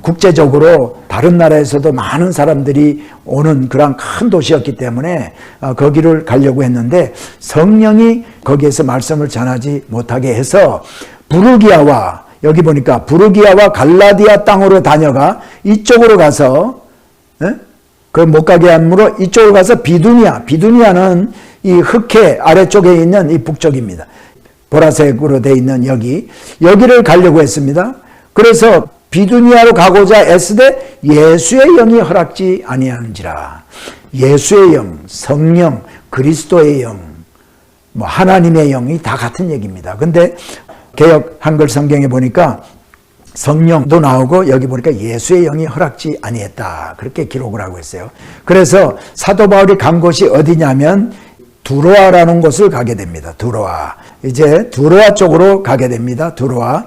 국제적으로 다른 나라에서도 많은 사람들이 오는 그런 큰 도시였기 때문에 거기를 가려고 했는데 성령이 거기에서 말씀을 전하지 못하게 해서 부르기아와 여기 보니까 부르기아와 갈라디아 땅으로 다녀가 이쪽으로 가서 그 못 가게 함으로 이쪽으로 가서 비두니아는 이 흑해 아래쪽에 있는 이 북쪽입니다. 보라색으로 되어 있는 여기를 가려고 했습니다. 그래서 비두니아로 가고자 애쓰되 예수의 영이 허락지 아니하는지라. 예수의 영, 성령, 그리스도의 영, 하나님의 영이 다 같은 얘기입니다. 근데 개역 한글 성경에 보니까 성령도 나오고 여기 보니까 예수의 영이 허락지 아니했다. 그렇게 기록을 하고 있어요. 그래서 사도 바울이 간 곳이 어디냐면 두로아라는 곳을 가게 됩니다. 두로아. 이제 두로아 쪽으로 가게 됩니다. 두로아.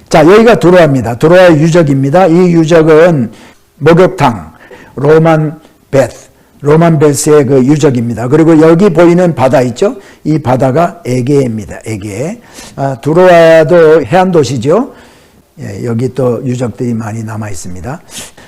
자, 여기가 두로아입니다. 두로아의 유적입니다. 이 유적은 목욕탕, 로만 베스의 그 유적입니다. 그리고 여기 보이는 바다 있죠? 이 바다가 에게입니다. 에게. 두로아도 해안 도시죠? 예, 여기 또 유적들이 많이 남아 있습니다.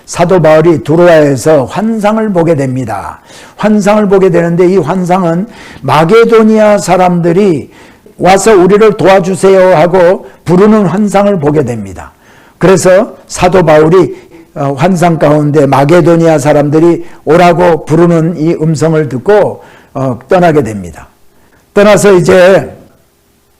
사도 바울이 두로아에서 환상을 보게 됩니다. 환상을 보게 되는데 이 환상은 마게도니아 사람들이 와서 우리를 도와주세요 하고 부르는 환상을 보게 됩니다. 그래서 사도 바울이 환상 가운데 마게도니아 사람들이 오라고 부르는 이 음성을 듣고 떠나게 됩니다. 떠나서 이제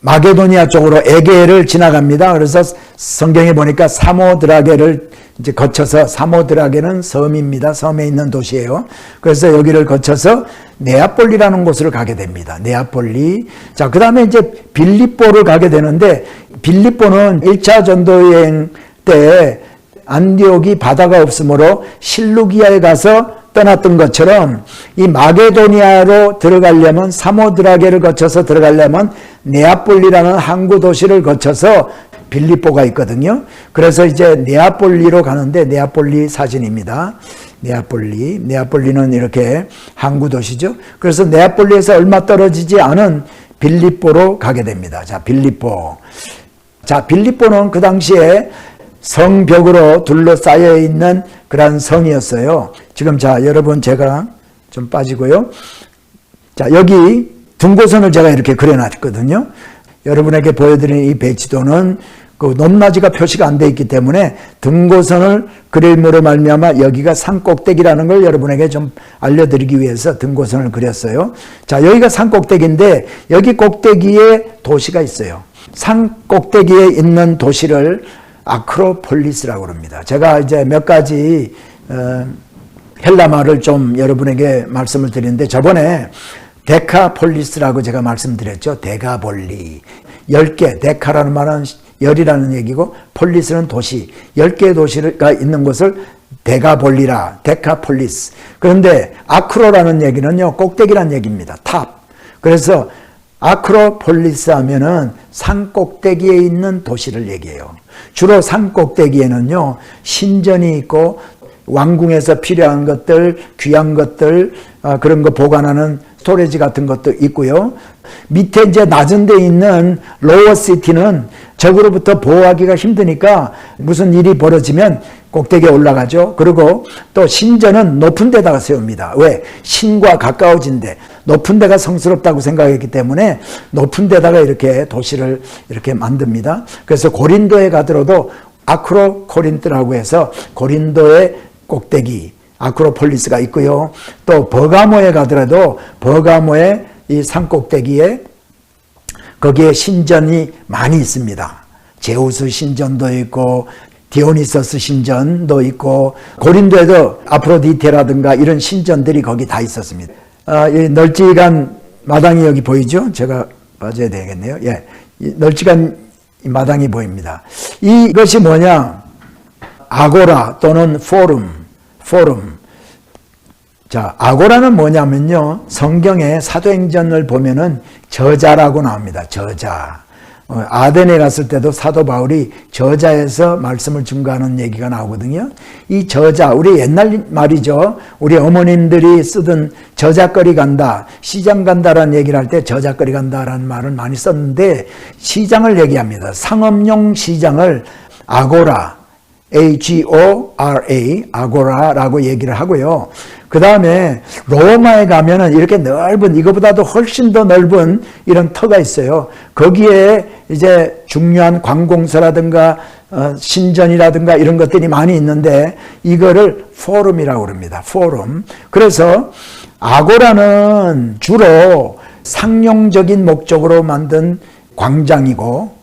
마게도니아 쪽으로 에게를 지나갑니다. 그래서 성경에 보니까 사모드라게를 이제 거쳐서 사모드라게는 섬입니다. 섬에 있는 도시예요. 그래서 여기를 거쳐서 네아폴리라는 곳을 가게 됩니다. 네아폴리. 자, 그 다음에 이제 빌립보를 가게 되는데 빌립보는 1차 전도여행 때 안디옥이 바다가 없으므로 실루기아에 가서 떠났던 것처럼 이 마게도니아로 들어가려면 사모드라게를 거쳐서 들어가려면 네아폴리라는 항구 도시를 거쳐서 빌립보가 있거든요. 그래서 이제 네아폴리로 가는데 네아폴리 사진입니다. 네아폴리는 이렇게 항구 도시죠. 그래서 네아폴리에서 얼마 떨어지지 않은 빌립보로 가게 됩니다. 자, 빌립보. 자, 빌립보는 그 당시에 성벽으로 둘러싸여 있는 그런 성이었어요. 지금 자, 여러분 제가 좀 빠지고요. 자, 여기 등고선을 제가 이렇게 그려놨거든요. 여러분에게 보여드리는 이 배지도는 그 높낮이가 표시가 안 돼 있기 때문에 등고선을 그림으로 말미암아 여기가 산꼭대기라는 걸 여러분에게 좀 알려드리기 위해서 등고선을 그렸어요. 자, 여기가 산꼭대기인데 여기 꼭대기에 도시가 있어요. 산꼭대기에 있는 도시를 아크로폴리스라고 합니다. 제가 이제 몇 가지 헬라말을 좀 여러분에게 말씀을 드리는데 저번에 데카폴리스라고 제가 말씀드렸죠. 데가볼리. 10개, 데카라는 말은 열이라는 얘기고 폴리스는 도시. 10개의 도시가 있는 곳을 데가볼리라, 데카폴리스. 그런데 아크로라는 얘기는요, 꼭대기란 얘기입니다. 탑. 그래서 아크로폴리스 하면은 산 꼭대기에 있는 도시를 얘기해요. 주로 산 꼭대기에는요, 신전이 있고 왕궁에서 필요한 것들, 귀한 것들, 그런 거 보관하는 스토리지 같은 것도 있고요. 밑에 이제 낮은 데 있는 로어 시티는 적으로부터 보호하기가 힘드니까 무슨 일이 벌어지면 꼭대기에 올라가죠. 그리고 또 신전은 높은 데다가 세웁니다. 왜? 신과 가까워진 데, 높은 데가 성스럽다고 생각했기 때문에 높은 데다가 이렇게 도시를 이렇게 만듭니다. 그래서 고린도에 가더라도 아크로코린트라고 해서 고린도의 꼭대기, 아크로폴리스가 있고요. 또 버가모에 가더라도 버가모의 이 산꼭대기에 거기에 신전이 많이 있습니다. 제우스 신전도 있고 디오니소스 신전도 있고 고린도에도 아프로디테라든가 이런 신전들이 거기 다 있었습니다. 이 널찍한 마당이 여기 보이죠? 제가 빠져야 되겠네요. 예, 널찍한 마당이 보입니다. 이것이 뭐냐? 아고라 또는 포럼. 자, 아고라는 뭐냐면요. 성경에 사도행전을 보면은 저자라고 나옵니다. 저자. 아덴에 갔을 때도 사도 바울이 저자에서 말씀을 증거하는 얘기가 나오거든요. 이 저자, 우리 옛날 말이죠. 우리 어머님들이 쓰던 저작거리 간다, 시장 간다라는 얘기를 할 때 저작거리 간다라는 말을 많이 썼는데 시장을 얘기합니다. 상업용 시장을 아고라, A-G-O-R-A, 아고라라고 얘기를 하고요. 그 다음에 로마에 가면은 이렇게 넓은, 이거보다도 훨씬 더 넓은 이런 터가 있어요. 거기에 이제 중요한 관공서라든가 신전이라든가 이런 것들이 많이 있는데 이거를 포럼이라고 합니다. 포럼. 그래서 아고라는 주로 상용적인 목적으로 만든 광장이고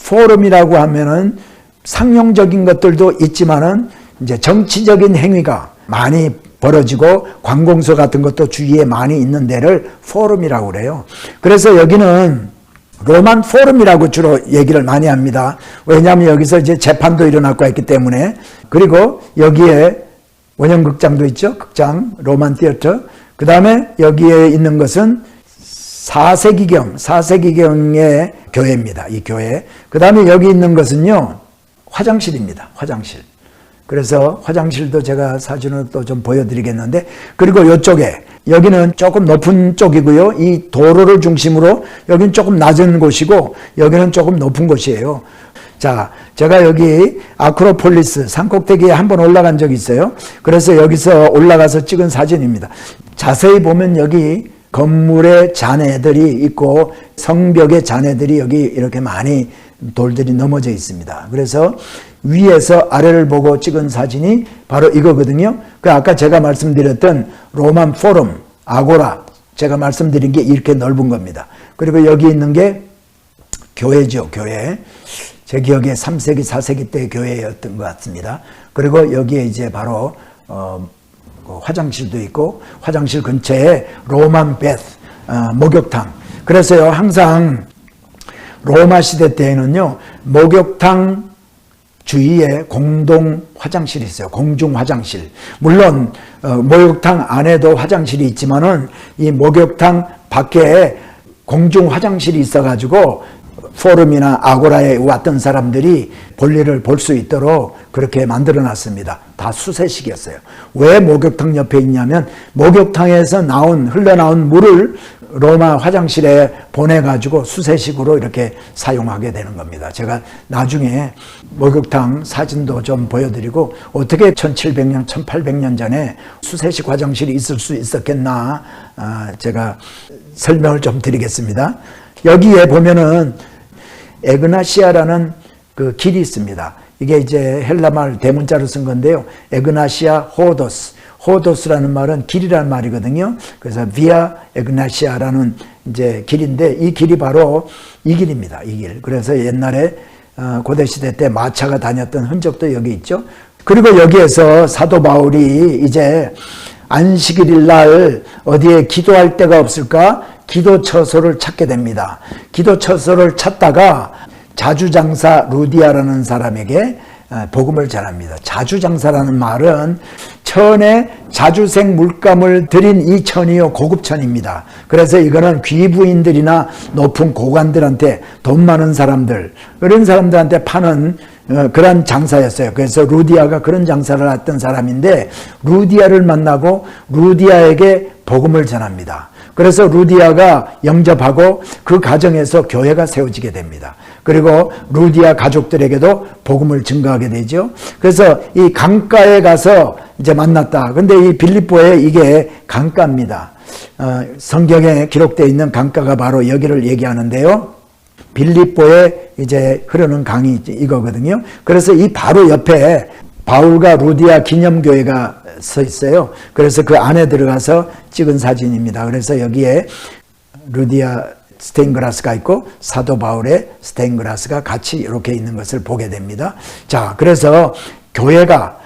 포럼이라고 하면은 상용적인 것들도 있지만은 이제 정치적인 행위가 많이 벌어지고 관공서 같은 것도 주위에 많이 있는 데를 포럼이라고 그래요. 그래서 여기는 로만 포럼이라고 주로 얘기를 많이 합니다. 왜냐하면 여기서 이제 재판도 일어나고 했기 때문에. 그리고 여기에 원형극장도 있죠. 극장, 로만 티어터. 그 다음에 여기에 있는 것은 4세기경의 교회입니다. 이 교회. 그 다음에 여기 있는 것은요, 화장실입니다. 화장실. 그래서 화장실도 제가 사진으로 또 좀 보여드리겠는데, 그리고 이쪽에, 여기는 조금 높은 쪽이고요. 이 도로를 중심으로 여기는 조금 낮은 곳이고 여기는 조금 높은 곳이에요. 자, 제가 여기 아크로폴리스 산꼭대기에 한번 올라간 적이 있어요. 그래서 여기서 올라가서 찍은 사진입니다. 자세히 보면 여기 건물의 잔해들이 있고 성벽의 잔해들이 여기 이렇게 많이 돌들이 넘어져 있습니다. 그래서 위에서 아래를 보고 찍은 사진이 바로 이거거든요. 그 아까 제가 말씀드렸던 로만 포럼, 아고라, 제가 말씀드린 게 이렇게 넓은 겁니다. 그리고 여기 있는 게 교회죠, 교회. 제 기억에 3세기, 4세기 때 교회였던 것 같습니다. 그리고 여기에 이제 바로 화장실도 있고 화장실 근처에 로만 베스, 목욕탕. 그래서요, 항상 로마 시대 때에는요, 목욕탕 주위에 공동 화장실이 있어요. 공중 화장실. 물론 목욕탕 안에도 화장실이 있지만은 이 목욕탕 밖에 공중 화장실이 있어가지고 포럼이나 아고라에 왔던 사람들이 볼일을 볼 수 있도록 그렇게 만들어 놨습니다. 다 수세식이었어요. 왜 목욕탕 옆에 있냐면 목욕탕에서 흘러나온 물을 로마 화장실에 보내가지고 수세식으로 이렇게 사용하게 되는 겁니다. 제가 나중에 목욕탕 사진도 좀 보여드리고 어떻게 1700년, 1800년 전에 수세식 화장실이 있을 수 있었겠나 제가 설명을 좀 드리겠습니다. 여기에 보면은 에그나시아라는 그 길이 있습니다. 이게 이제 헬라말 대문자로 쓴 건데요. 에그나시아 호도스라는 말은 길이라는 말이거든요. 그래서 비아 에그나시아라는 이제 길인데 이 길이 바로 이 길입니다. 이 길. 그래서 옛날에 고대 시대 때 마차가 다녔던 흔적도 여기 있죠. 그리고 여기에서 사도 바울이 이제 안식일 날 어디에 기도할 데가 없을까? 기도 처소를 찾게 됩니다. 기도 처소를 찾다가 자주장사 루디아라는 사람에게 복음을 전합니다. 자주장사라는 말은 천에 자주생 물감을 들인 이 천이요 고급천입니다. 그래서 이거는 귀부인들이나 높은 고관들한테 돈 많은 사람들 그런 사람들한테 파는 그런 장사였어요. 그래서 루디아가 그런 장사를 했던 사람인데 루디아를 만나고 루디아에게 복음을 전합니다. 그래서 루디아가 영접하고 그 가정에서 교회가 세워지게 됩니다. 그리고 루디아 가족들에게도 복음을 증거하게 되죠. 그래서 이 강가에 가서 이제 만났다. 근데 이 빌립보에 이게 강가입니다. 성경에 기록되어 있는 강가가 바로 여기를 얘기하는데요. 빌립보에 이제 흐르는 강이 이거거든요. 그래서 이 바로 옆에 바울과 루디아 기념교회가 서 있어요. 그래서 그 안에 들어가서 찍은 사진입니다. 그래서 여기에 루디아 스테인그라스가 있고 사도 바울의 스테인그라스가 같이 이렇게 있는 것을 보게 됩니다. 자, 그래서 교회가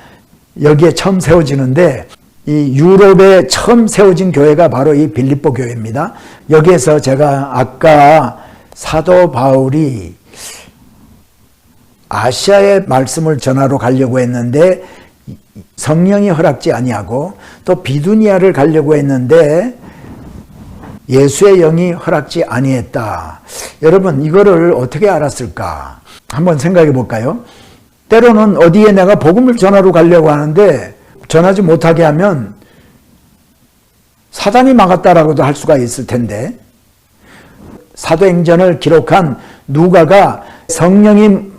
여기에 처음 세워지는데 이 유럽에 처음 세워진 교회가 바로 이 빌립보 교회입니다. 여기에서 제가 아까 사도 바울이 아시아에 말씀을 전하러 가려고 했는데 성령이 허락지 아니하고 또 비두니아를 가려고 했는데 예수의 영이 허락지 아니했다. 여러분 이거를 어떻게 알았을까? 한번 생각해 볼까요? 때로는 어디에 내가 복음을 전하러 가려고 하는데 전하지 못하게 하면 사단이 막았다라고도 할 수가 있을 텐데 사도행전을 기록한 누가가 성령이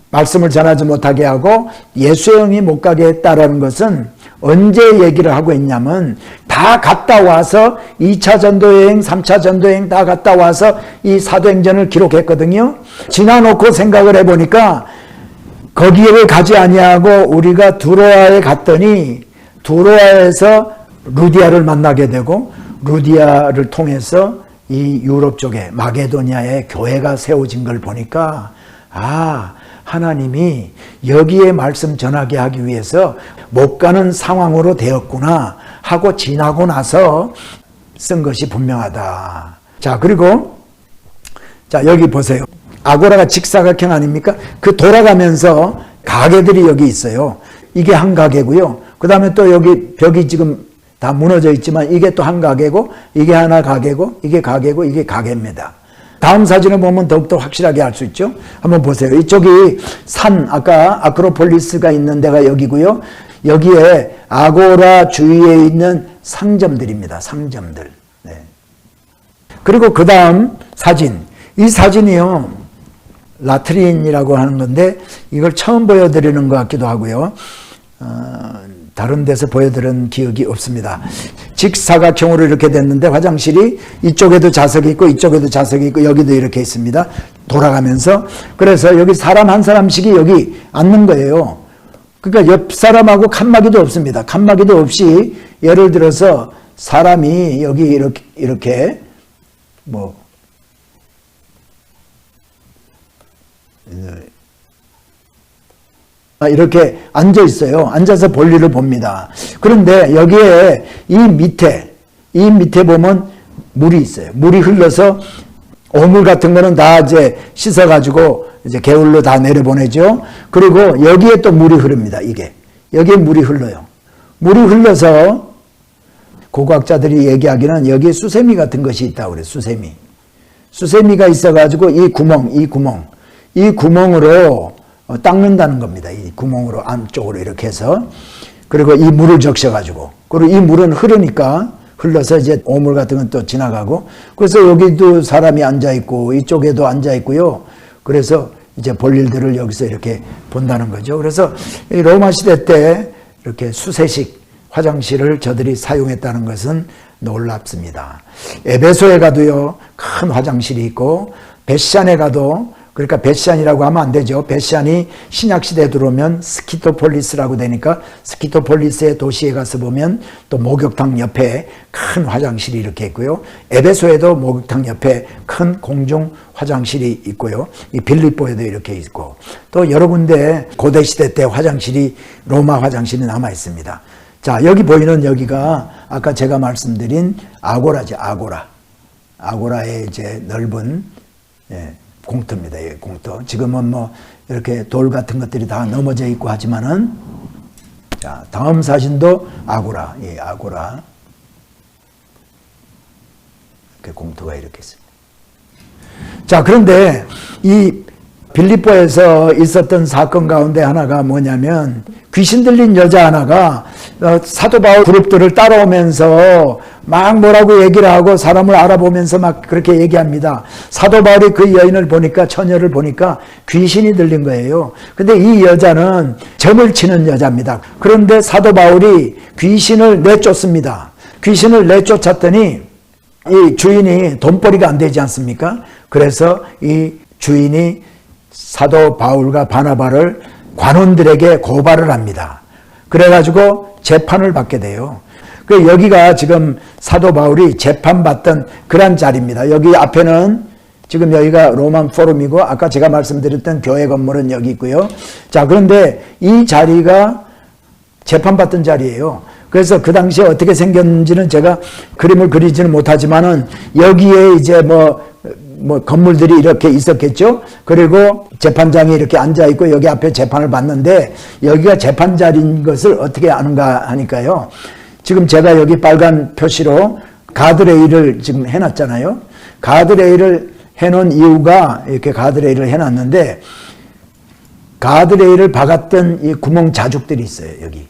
말씀을 전하지 못하게 하고 예수의 영이 못 가게 했다라는 것은 언제 얘기를 하고 있냐면 다 갔다 와서 2차 전도여행, 3차 전도여행 다 갔다 와서 이 사도행전을 기록했거든요. 지나놓고 생각을 해보니까 거기를 가지 아니하고 우리가 두로아에 갔더니 두로아에서 루디아를 만나게 되고 루디아를 통해서 이 유럽 쪽에 마게도니아에 교회가 세워진 걸 보니까 하나님이 여기에 말씀 전하게 하기 위해서 못 가는 상황으로 되었구나 하고 지나고 나서 쓴 것이 분명하다. 자, 그리고 자, 여기 보세요. 아고라가 직사각형 아닙니까? 그 돌아가면서 가게들이 여기 있어요. 이게 한 가게고요. 그 다음에 또 여기 벽이 지금 다 무너져 있지만 이게 또 한 가게고 이게 하나 가게고 이게 가게고 이게 가게입니다. 다음 사진을 보면 더욱더 확실하게 알 수 있죠. 한번 보세요. 이쪽이 산, 아까 아크로폴리스가 있는 데가 여기고요. 여기에 아고라 주위에 있는 상점들입니다. 상점들. 네. 그리고 그 다음 사진. 이 사진이요. 라트린이라고 하는 건데 이걸 처음 보여드리는 것 같기도 하고요. 다른 데서 보여드린 기억이 없습니다. 직사각형으로 이렇게 됐는데 화장실이 이쪽에도 좌석이 있고 이쪽에도 좌석이 있고 여기도 이렇게 있습니다. 돌아가면서. 그래서 여기 사람 한 사람씩이 여기 앉는 거예요. 그러니까 옆 사람하고 칸막이도 없습니다. 칸막이도 없이 예를 들어서 사람이 여기 이렇게 뭐 이렇게 앉아 있어요. 앉아서 볼일을 봅니다. 그런데 여기에 이 밑에 보면 물이 있어요. 물이 흘러서 오물 같은 거는 다 이제 씻어가지고 이제 개울로 다 내려보내죠. 그리고 여기에 또 물이 흐릅니다. 여기에 물이 흘러요. 물이 흘러서 고고학자들이 얘기하기는 여기에 수세미 같은 것이 있다고 그래요. 수세미. 수세미가 있어가지고 이 구멍으로 닦는다는 겁니다. 이 구멍으로 안쪽으로 이렇게 해서. 그리고 이 물을 적셔가지고. 그리고 이 물은 흐르니까 흘러서 이제 오물 같은 건 또 지나가고. 그래서 여기도 사람이 앉아있고 이쪽에도 앉아있고요. 그래서 이제 볼 일들을 여기서 이렇게 본다는 거죠. 그래서 이 로마 시대 때 이렇게 수세식 화장실을 저들이 사용했다는 것은 놀랍습니다. 에베소에 가도요, 큰 화장실이 있고, 베시안에 가도, 그러니까 베시안이라고 하면 안 되죠. 베시안이 신약시대에 들어오면 스키토폴리스라고 되니까 스키토폴리스의 도시에 가서 보면 또 목욕탕 옆에 큰 화장실이 이렇게 있고요. 에베소에도 목욕탕 옆에 큰 공중 화장실이 있고요. 이 빌립보에도 이렇게 있고, 또 여러 군데 고대시대 때 화장실이, 로마 화장실이 남아 있습니다. 자, 여기 보이는 여기가 아까 제가 말씀드린 아고라죠. 아고라의 이제 넓은, 공터입니다. 예, 공터. 지금은 뭐 이렇게 돌 같은 것들이 다 넘어져 있고 하지만은, 자, 다음 사진도 아고라. 예, 아고라. 이렇게 공터가 이렇게 있습니다. 자, 그런데 이 빌립보에서 있었던 사건 가운데 하나가 뭐냐면, 귀신 들린 여자 하나가 사도 바울 그룹들을 따라오면서 막 뭐라고 얘기를 하고 사람을 알아보면서 막 그렇게 얘기합니다. 사도 바울이 그 여인을 보니까, 처녀를 보니까 귀신이 들린 거예요. 근데 이 여자는 점을 치는 여자입니다. 그런데 사도 바울이 귀신을 내쫓습니다. 귀신을 내쫓았더니 이 주인이 돈벌이가 안 되지 않습니까? 그래서 이 주인이 사도 바울과 바나바를 관원들에게 고발을 합니다. 그래가지고 재판을 받게 돼요. 그 여기가 지금 사도 바울이 재판받던 그런 자리입니다. 여기 앞에는 지금 여기가 로만 포럼이고, 아까 제가 말씀드렸던 교회 건물은 여기 있고요. 자, 그런데 이 자리가 재판받던 자리예요. 그래서 그 당시에 어떻게 생겼는지는 제가 그림을 그리지는 못하지만은 여기에 이제 뭐 건물들이 이렇게 있었겠죠. 그리고 재판장이 이렇게 앉아 있고 여기 앞에 재판을 받는데, 여기가 재판 자리인 것을 어떻게 아는가 하니까요. 지금 제가 여기 빨간 표시로 가드레일을 지금 해놨잖아요. 가드레일을 해놓은 이유가, 이렇게 가드레일을 해놨는데, 가드레일을 박았던 이 구멍 자죽들이 있어요. 여기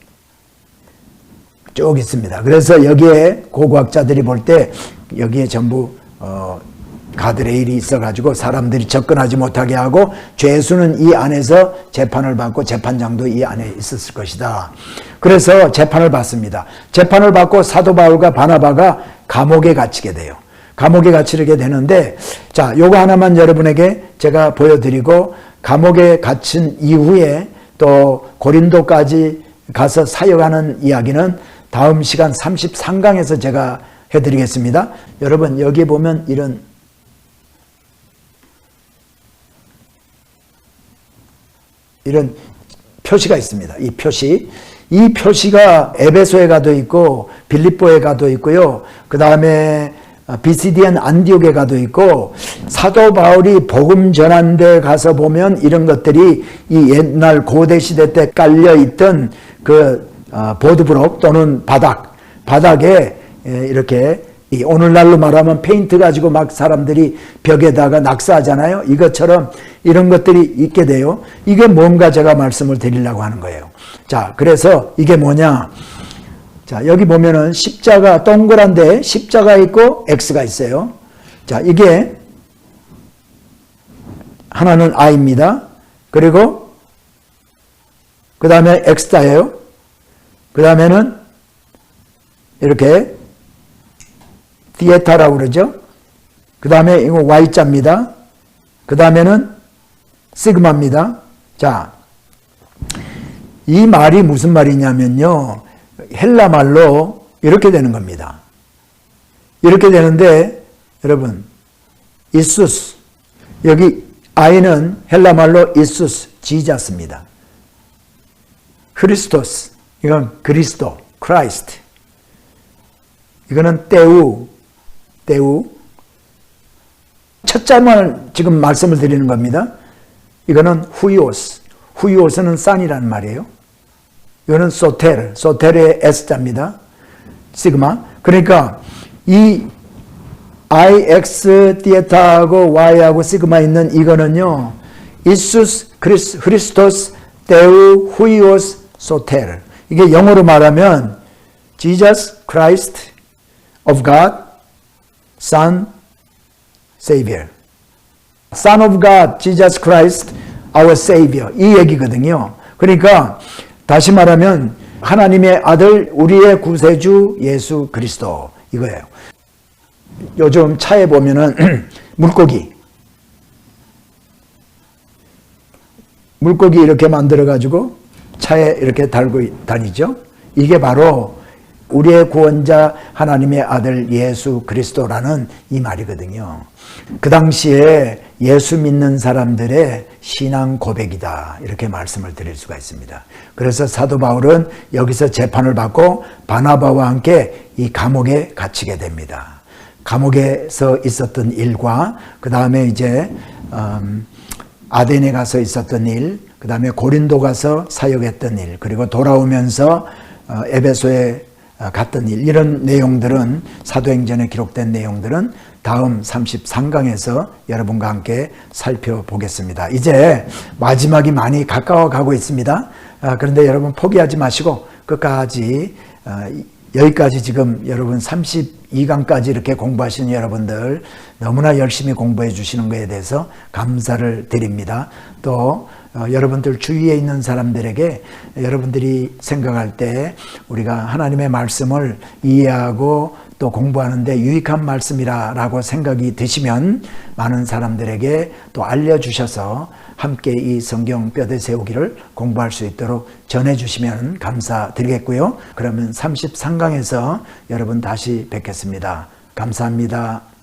쭉 있습니다. 그래서 여기에 고고학자들이 볼 때 여기에 전부 가드레일이 있어가지고 사람들이 접근하지 못하게 하고, 죄수는 이 안에서 재판을 받고 재판장도 이 안에 있었을 것이다. 그래서 재판을 받습니다. 재판을 받고 사도 바울과 바나바가 감옥에 갇히게 돼요. 감옥에 갇히게 되는데, 자, 요거 하나만 여러분에게 제가 보여드리고, 감옥에 갇힌 이후에 또 고린도까지 가서 사역하는 이야기는 다음 시간 33강에서 제가 해드리겠습니다. 여러분, 여기 보면 이런 표시가 있습니다. 이 표시가 에베소에 가도 있고 빌립보에 가도 있고요. 그 다음에 비시디안 안디옥에 가도 있고, 사도 바울이 복음 전한 데 가서 보면 이런 것들이 이 옛날 고대 시대 때 깔려 있던 그 보드브록 또는 바닥에 이렇게, 오늘날로 말하면 페인트 가지고 막 사람들이 벽에다가 낙서하잖아요. 이것처럼 이런 것들이 있게 돼요. 이게 뭔가 제가 말씀을 드리려고 하는 거예요. 자, 그래서 이게 뭐냐. 자, 여기 보면은 십자가, 동그란데 십자가 있고 X가 있어요. 자, 이게 하나는 I입니다. 그리고 그 다음에 X자예요. 그 다음에는 이렇게 디에타라고 그러죠. 그 다음에 이거 Y자입니다. 그 다음에는 시그마입니다. 자, 이 말이 무슨 말이냐면요, 헬라 말로 이렇게 되는 겁니다. 이렇게 되는데, 여러분, 이수스, 여기 I는 헬라 말로 이수스, 지자스입니다. 크리스토스, 이건 그리스도, 크라이스트. 이거는 떼우. 첫 자만 지금 말씀을 드리는 겁니다. 이거는 후이오스. 후이오스는 산이라는 말이에요. 이거는 소테르의 S자입니다. 시그마. 그러니까 이 IX 디에타하고 Y하고 시그마 있는 이거는요. 이수스 크리스토스 데우 후이오스 소텔. 이게 영어로 말하면 Jesus Christ of God, Son, Savior. Son of God, Jesus Christ, our Savior. 이 얘기거든요. 그러니까 다시 말하면 하나님의 아들, 우리의 구세주 예수 그리스도 이거예요. 요즘 차에 보면은 물고기 이렇게 만들어 가지고 차에 이렇게 달고 다니죠. 이게 바로 우리의 구원자 하나님의 아들 예수 그리스도라는 이 말이거든요. 그 당시에 예수 믿는 사람들의 신앙 고백이다 이렇게 말씀을 드릴 수가 있습니다. 그래서 사도 바울은 여기서 재판을 받고 바나바와 함께 이 감옥에 갇히게 됩니다. 감옥에서 있었던 일과 그 다음에 이제 아덴에 가서 있었던 일, 그 다음에 고린도 가서 사역했던 일, 그리고 돌아오면서 에베소에 갔던 일, 이런 내용들은 사도행전에 기록된 내용들은 다음 33강에서 여러분과 함께 살펴보겠습니다. 이제 마지막이 많이 가까워 가고 있습니다. 그런데 여러분 포기하지 마시고 끝까지 여기까지 지금 여러분 32강까지 이렇게 공부하시는 여러분들 너무나 열심히 공부해 주시는 것에 대해서 감사를 드립니다. 또 여러분들 주위에 있는 사람들에게 여러분들이 생각할 때 우리가 하나님의 말씀을 이해하고 또 공부하는데 유익한 말씀이라고 생각이 드시면 많은 사람들에게 또 알려주셔서 함께 이 성경 뼈대 세우기를 공부할 수 있도록 전해주시면 감사드리겠고요. 그러면 33강에서 여러분 다시 뵙겠습니다. 감사합니다.